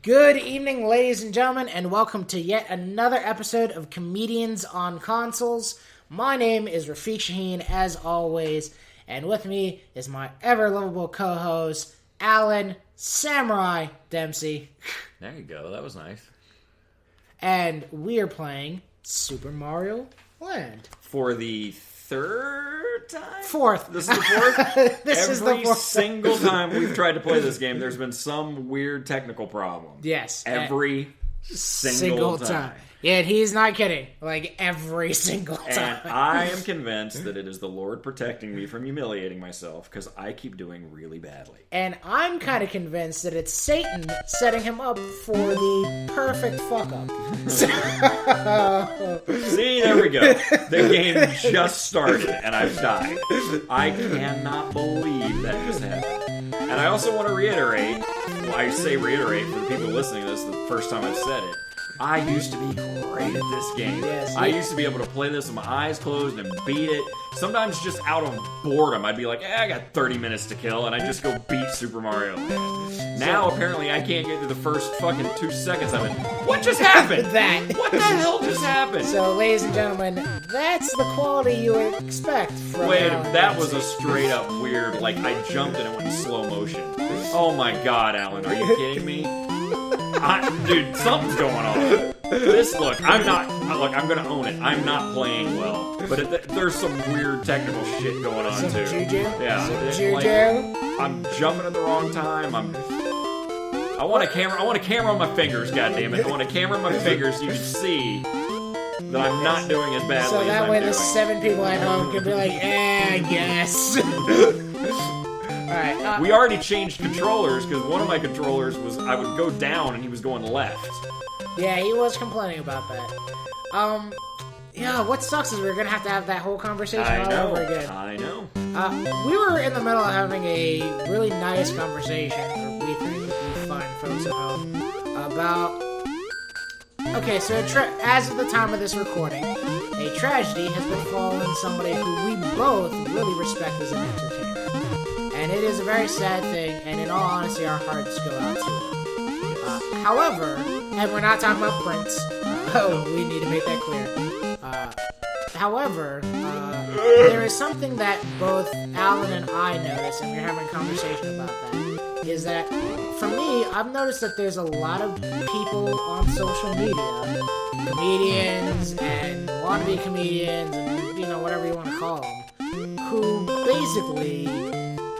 Good evening, ladies and gentlemen, and welcome to yet another episode of Comedians on Consoles. My name is Rafiq Shaheen, as always, and with me is my ever-lovable co-host, Alan Samurai Dempsey. There you go, that was nice. And we are playing Super Mario Land. For the third time? Fourth. This is the fourth? This is the fourth. Every single time we've tried to play this game, there's been some weird technical problem. Yes. Every single time. Yeah, and he's not kidding. Like, every single time. And I am convinced that it is the Lord protecting me from humiliating myself, because I keep doing really badly. And I'm kind of convinced that it's Satan setting him up for the perfect fuck-up. See, there we go. The game just started, and I've died. I cannot believe that just happened. And I also want to reiterate, I say reiterate for the people listening to this the first time I've said it, I used to be great at this game. Yes, I used to be able to play this with my eyes closed and beat it. Sometimes just out of boredom, I'd be like, I got 30 minutes to kill, and I'd just go beat Super Mario Land. Now, apparently, I can't get through the first fucking 2 seconds of it. What just happened? What the hell just happened? So, ladies and gentlemen, that's the quality you would expect from Wait, that was a straight up weird, like, I jumped and it went in slow motion. Oh my god, Alan, are you kidding me? Dude, something's going on. I'm gonna own it. I'm not playing well. But there's some weird technical shit going on, too. Juju? Yeah. Juju? Like, I'm jumping at the wrong time. I want a camera on my fingers, goddammit. I want a camera on my fingers so you can see that I'm not doing as badly as I'm doing. So that way the 7 people at home can be like, I guess. Alright. We already changed controllers because one of my controllers was I would go down and he was going left. Yeah, he was complaining about that. Yeah, what sucks is we're gonna have to have that whole conversation all over again. I know. We were in the middle of having a really nice conversation, or we think we find folks at home, about... Okay, so as of the time of this recording, a tragedy has befallen somebody who we both really respect as an entertainer. And it is a very sad thing, and in all honesty, our hearts go out to it. However, and we're not talking about Prince, we need to make that clear. However, there is something that both Alan and I noticed, and we were having a conversation about that, is that, for me, I've noticed that there's a lot of people on social media, comedians, and wannabe comedians, and, whatever you want to call them, who basically...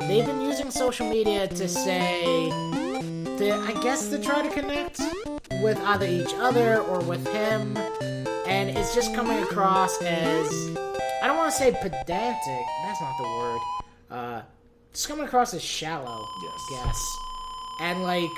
They've been using social media to try to connect with either each other or with him, and it's just coming across as, I don't want to say pedantic, that's not the word, just coming across as shallow, I guess. And like,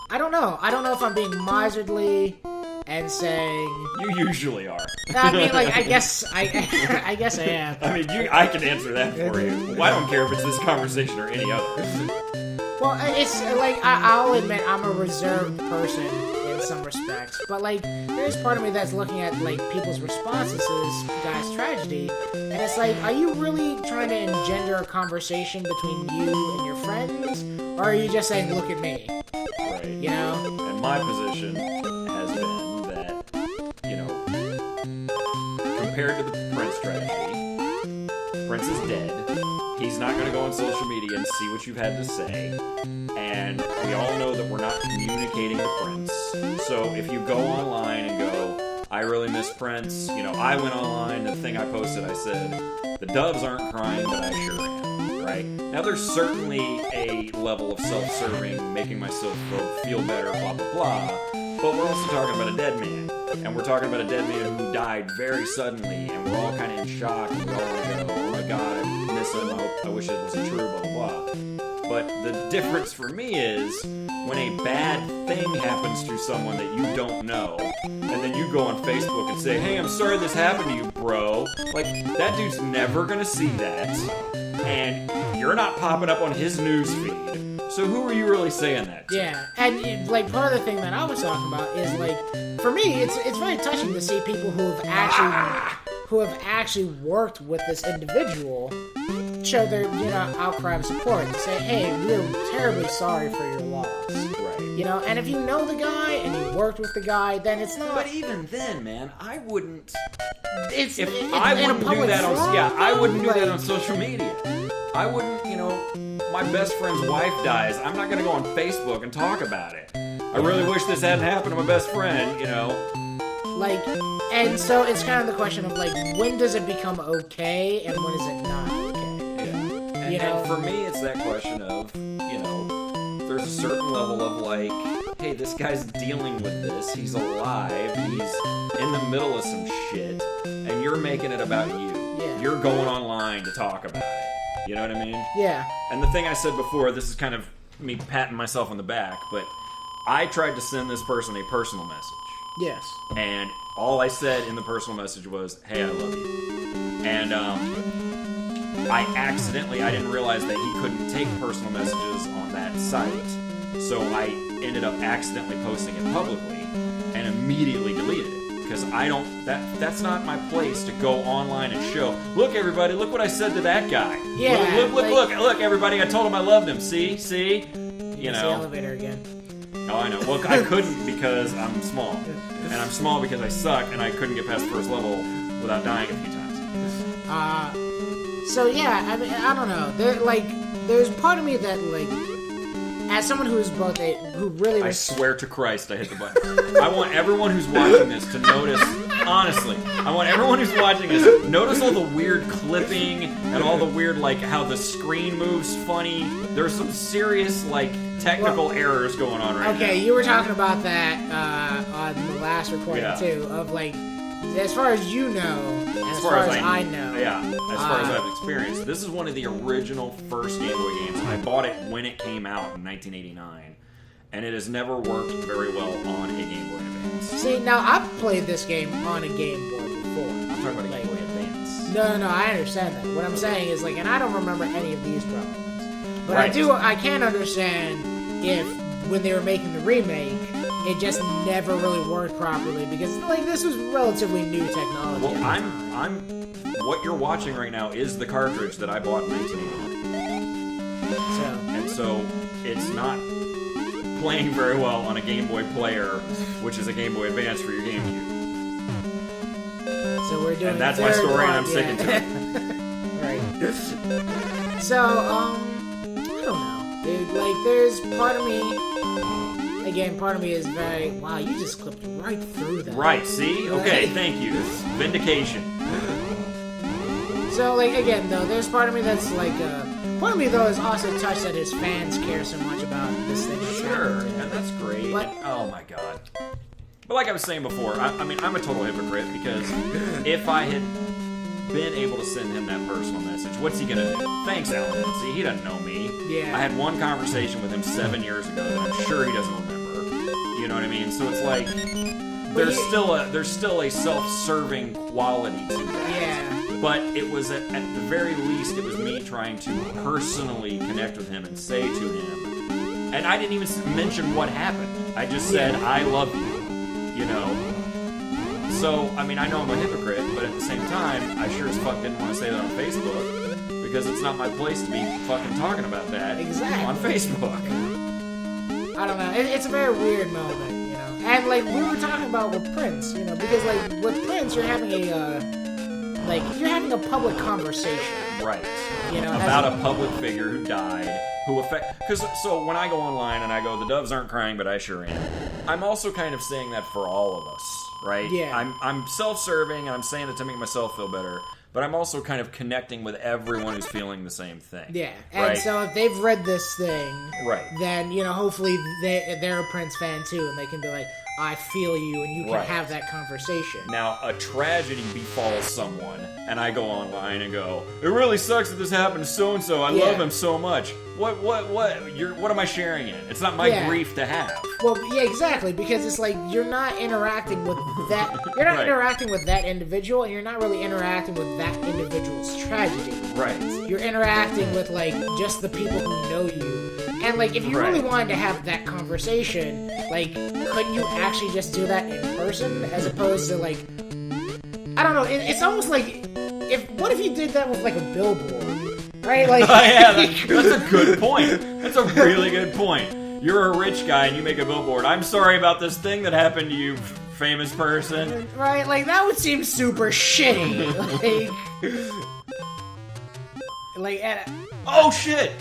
I don't know if I'm being miserly and saying... You usually are. I mean, like, I guess I am. I mean, I can answer that for you. I don't care if it's this conversation or any other. Well, it's, like, I'll admit I'm a reserved person in some respects, but, like, there's part of me that's looking at, like, people's responses to this guy's tragedy, and it's like, are you really trying to engender a conversation between you and your friends, or are you just saying, look at me? Right. And my position has been that, compared to the Prince tragedy, Prince is dead. He's not going to go on social media and see what you've had to say. And we all know that we're not communicating with Prince. So if you go online and go, I really miss Prince, I went online, the thing I posted, I said, the doves aren't crying, but I sure am, right? Now there's certainly a level of self-serving, making myself feel better, blah, blah, blah. But we're also talking about a dead man. And we're talking about a dead man who died very suddenly, and we're all kind of in shock, and we all want to go, oh my god, I miss him, I wish it wasn't true, blah, blah, blah. But the difference for me is, when a bad thing happens to someone that you don't know, and then you go on Facebook and say, hey, I'm sorry this happened to you, bro. Like, that dude's never gonna see that, and you're not popping up on his newsfeed. So who are you really saying that to? Yeah, and like part of the thing that I was talking about is like, for me, it's very touching to see people who have actually worked with this individual show their, outcry of support to say, hey, we're terribly sorry for your loss. Right. And if you know the guy and you worked with the guy, then it's not. But even then, man, I wouldn't. It's I wouldn't do that I wouldn't do that on like, social media. I wouldn't, my best friend's wife dies. I'm not gonna go on Facebook and talk about it. I really wish this hadn't happened to my best friend, Like, and so it's kind of the question of, like, when does it become okay and when is it not okay? Yeah. And for me, it's that question of, there's a certain level of, like, hey, this guy's dealing with this. He's alive. He's in the middle of some shit. And you're making it about you. Yeah. You're going online to talk about it. You know what I mean? Yeah. And the thing I said before, this is kind of me patting myself on the back, but I tried to send this person a personal message. Yes. And all I said in the personal message was, hey, I love you. And I didn't realize that he couldn't take personal messages on that site. So I ended up accidentally posting it publicly and immediately deleted it. Because that's not my place to go online and show, look everybody, look what I said to that guy. Yeah. Look everybody, I told him I loved him. See? It's the elevator again. Oh, I know. Well, I couldn't because I'm small. And I'm small because I suck, and I couldn't get past the first level without dying a few times. So yeah, I mean, I don't know. There's part of me that, like, as someone who is both who really... I swear to Christ I hit the button. I want everyone who's watching this to notice, honestly, I want everyone who's watching this, notice all the weird clipping and all the weird, like, how the screen moves funny. There's some serious, like, technical errors going on right now. Okay, you were talking about that on the last recording, too, of, like, as far as you know, and as far as I know. Yeah, as far as I've experienced. This is one of the original first Game Boy games. I bought it when it came out in 1989, and it has never worked very well on a Game Boy Advance. See, now, I've played this game on a Game Boy before. I'm talking about a Game Boy Advance. No, I understand that. What I'm saying is, like, and I don't remember any of these problems. But Right. I can understand if, when they were making the remake, it just never really worked properly because, like, this was relatively new technology. Well, what you're watching right now is the cartridge that I bought in 1989. And so it's not playing very well on a Game Boy player, which is a Game Boy Advance for your GameCube. So we're doing. And that's my story, and I'm sticking to it. Right. So, I don't know, dude. Like, there's part of me. Again, part of me is very, wow, you just clipped right through that. Right, see? Okay, thank you. Vindication. So, like, again, though, there's part of me that's, like, part of me, though, is also touched that his fans care so much about this thing. Sure, and that's great. But, oh, my God. But like I was saying before, I mean, I'm a total hypocrite because if I had been able to send him that personal message, what's he gonna do? Thanks, Alan. See, he doesn't know me. Yeah. I had one conversation with him 7 years ago that I'm sure he doesn't remember. You know what I mean? So it's like there's still a self-serving quality to that. Yeah. But it was at the very least, it was me trying to personally connect with him and say to him, and I didn't even mention what happened. I just said, I love you. You know. So, I mean, I know I'm a hypocrite, but at the same time, I sure as fuck didn't want to say that on Facebook, because it's not my place to be fucking talking about that on Facebook. I don't know. It's a very weird moment, you know. And, like, we were talking about with Prince, you know, because, like, with Prince, you're having a public conversation. Right. You know, about a public figure who died, so when I go online and I go, the doves aren't crying, but I sure am, I'm also kind of saying that for all of us. Right? Yeah. I'm self-serving, and I'm saying it to make myself feel better, but I'm also kind of connecting with everyone who's feeling the same thing. Yeah, and so if they've read this thing, right, then, you know, hopefully they're a Prince fan too, and they can be like, I feel you, and you can have that conversation. Now, a tragedy befalls someone, and I go online and go, it really sucks that this happened to so-and-so, I love him so much. What am I sharing it? It's not my grief to have. Well, yeah, exactly, because it's like, you're not interacting with that, you're not interacting with that individual, and you're not really interacting with that individual's tragedy. Right. You're interacting with, like, just the people who know you. And, like, if you really wanted to have that conversation, like, couldn't you actually just do that in person, as opposed to, like, I don't know, it's almost like, what if you did that with, like, a billboard? right? Like, yeah, that's a good point. That's a really good point. You're a rich guy and you make a billboard. I'm sorry about this thing that happened to you, famous person. Right? Like, that would seem super shitty. Oh shit!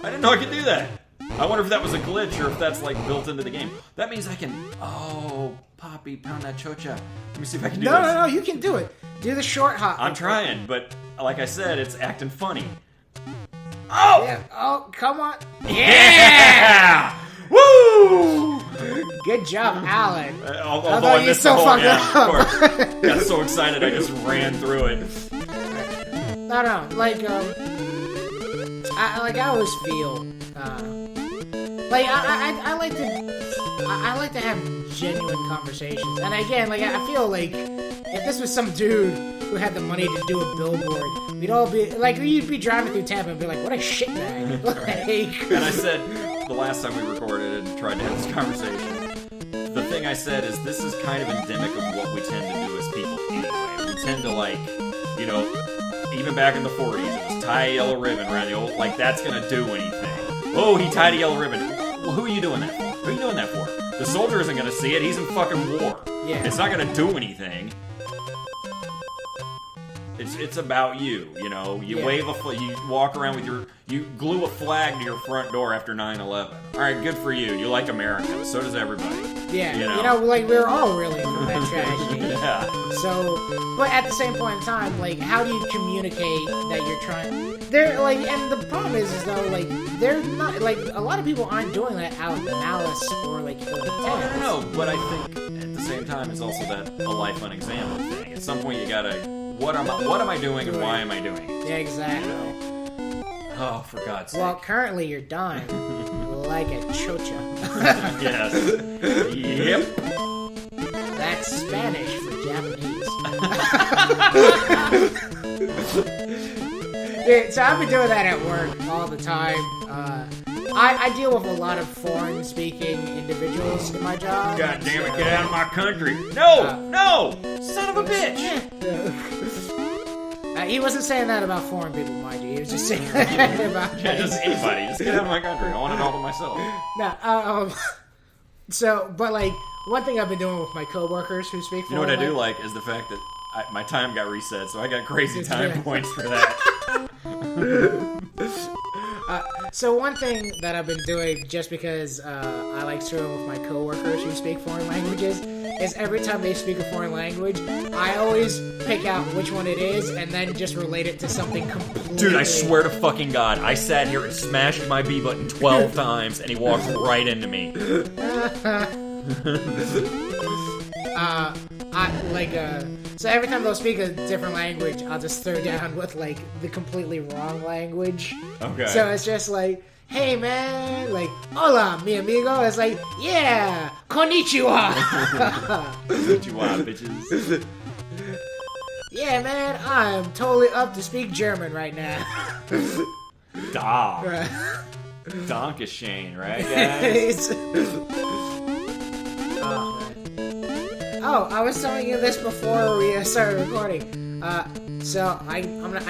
I didn't know I could do that. I wonder if that was a glitch or if that's like built into the game. That means I can. Oh, Poppy, pound that chocha. Let me see if I can do this. No, you can do it. Do the short hop. I'm trying, but like I said, it's acting funny. Oh! Yeah. Oh, come on. Yeah! Woo! Good job, Alan. Although I missed the whole, of course. Got so excited I just ran through it. No, like, I always feel, like, I like to have genuine conversations. And again, like, I feel like if this was some dude who had the money to do a billboard, we'd all be, like, you'd be driving through Tampa and be like, what a shitbag. Like, and I said, the last time we recorded and tried to have this conversation, the thing I said is this is kind of endemic of what we tend to do as people anyway. We tend to, like, you know, even back in the 40s, it was tie a yellow ribbon around the old, like, that's gonna do anything. Oh, he tied a yellow ribbon. Well, who are you doing that for? Who are you doing that for? The soldier isn't gonna see it, he's in fucking war. Yeah. It's not gonna do anything. It's about you, you know. You wave you walk around with you glue a flag to your front door after 9/11. All right, good for you. You like America, so does everybody. Yeah, you know, like, we're all really from that tragedy. Yeah. So, but at the same point in time, like, how do you communicate that you're trying? They're like, and the problem is though, like, they're not, like, a lot of people aren't doing that out of malice or like ill intent. No, but I think at the same time, it's also that a life unexamined thing. At some point, you gotta, what am I doing and why am I doing it? Yeah, exactly. You know? Oh, for God's sake. Well, currently you're dying like a chocha. Yes. Yep. That's Spanish for Japanese. Dude, so I've been doing that at work all the time. I deal with a lot of foreign-speaking individuals in my job. God damn it, get out of my country. No! No! Son of a bitch! He wasn't saying that about foreign people, mind you. He was just saying that about... Yeah, just anybody. Just get out of my country. I want it all to myself. No, so, but like, one thing I've been doing with my coworkers who speak foreign... You know what I do like is the fact that my time got reset, so I got crazy time points for that. So one thing that I've been doing, just because I like screwing with my coworkers who speak foreign languages, is every time they speak a foreign language, I always pick out which one it is and then just relate it to something completely... Dude, I swear to fucking God, I sat here and smashed my B button 12 times and he walked right into me. So every time they'll speak a different language, I'll just throw down with, like, the completely wrong language. Okay. So it's just like, hey, man, like, hola, mi amigo. It's like, yeah, konnichiwa. Konnichiwa, bitches. Yeah, man, I'm totally up to speak German right now. Da. Dankeschön, right, guys? Oh, I was telling you this before we started recording. So I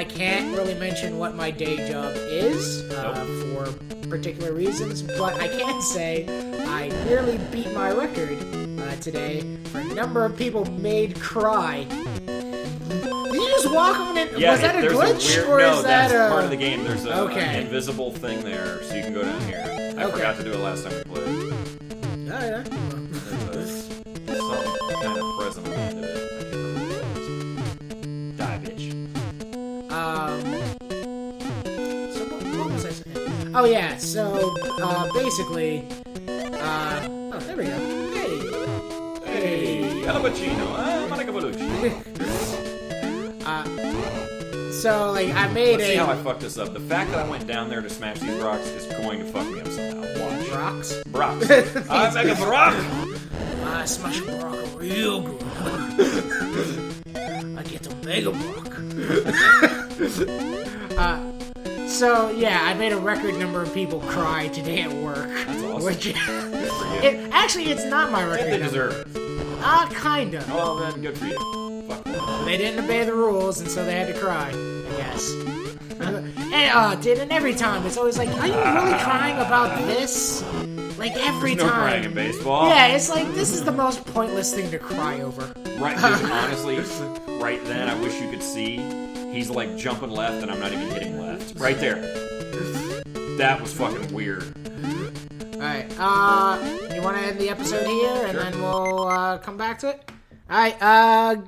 can't really mention what my day job is for particular reasons, but I can say I nearly beat my record today for a number of people made cry. Did you just walk on it? Yeah, was that a glitch? That's part of the game. There's an invisible thing there, so you can go down here. I forgot to do it last time we played. Oh, yeah. There's some kind of present on the end of it. I can't remember what it was. Die, bitch. So what was I saying? Oh, yeah, so, basically, oh, there we go. Hey, Cappuccino, Monica Bellucci. So, like, I made Let's see how I fucked this up. The fact that I went down there to smash these rocks is going to fuck me up somehow. Watch. Rocks? Rocks. I make a rock! I smash a rock real good. I get a mega rock. So, yeah, I made a record number of people cry today at work. That's awesome. Which, actually, it's not my record They number. deserve it. Kinda. Well, then, good for you. Fuck them. They didn't obey the rules, and so they had to cry, I guess. And every time it's always like, are you really crying about this? Like every There's no time. crying in baseball. Yeah, it's like this is the most pointless thing to cry over. Right, dude, honestly, right then, I wish you could see. He's like jumping left, and I'm not even hitting left. Right there. That was fucking weird. Alright, you want to end the episode here, and then we'll come back to it? Alright,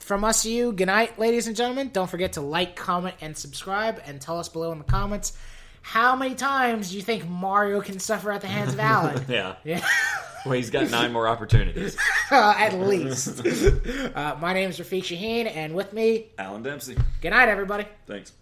from us to you, good night, ladies and gentlemen. Don't forget to like, comment, and subscribe, and tell us below in the comments how many times do you think Mario can suffer at the hands of Alan? Yeah. Yeah. Well, he's got 9 more opportunities. At least. My name is Rafiq Shaheen, and with me, Alan Dempsey. good night, everybody. Thanks.